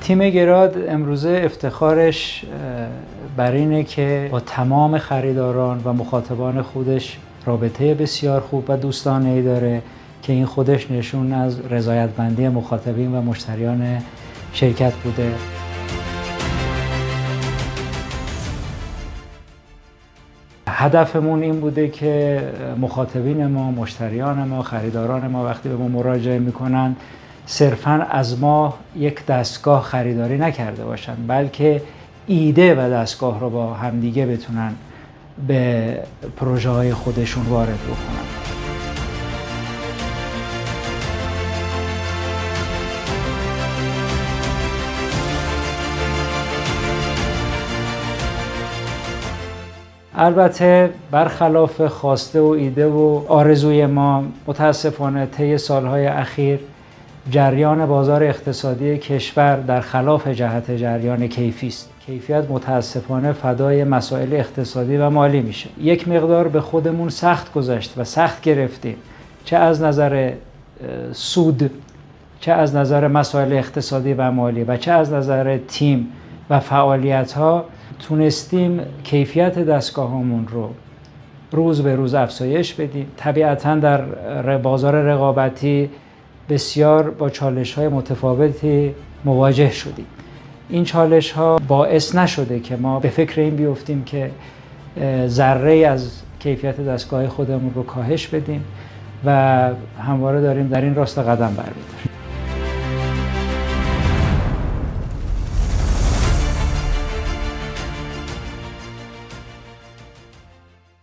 تیم گراد امروزه افتخارش بر اینه که با تمام خریداران و مخاطبان خودش رابطه بسیار خوب و دوستانه‌ای داره که این خودش نشون از رضایتمندی مخاطبین و مشتریان شرکت بوده. هدفمون این بوده که مخاطبین ما، مشتریان ما، خریداران ما وقتی به ما مراجعه میکنن صرفاً از ما یک دستگاه خریداری نکرده باشن، بلکه ایده و دستگاه رو با همدیگه بتونن به پروژه های خودشون وارد بکنن. البته برخلاف خواسته و ایده و آرزوی ما، متاسفانه طی سالهای اخیر جریان بازار اقتصادی کشور در خلاف جهت جریان کیفی است. کیفیت متاسفانه فدای مسائل اقتصادی و مالی میشه. یک مقدار به خودمون سخت گذشت و سخت گرفتیم، چه از نظر سود، چه از نظر مسائل اقتصادی و مالی و چه از نظر تیم و فعالیت‌ها. تونستیم کیفیت دستگاهمون رو روز به روز افزایش بدیم. طبیعتاً در بازار رقابتی بسیار با چالش‌های متفاوتی مواجه شدیم. این چالش‌ها باعث نشده که ما به فکر این بیفتیم که ذره‌ای از کیفیت دستگاه خودمون رو کاهش بدیم و همواره داریم در این راستا قدم برمی‌داریم.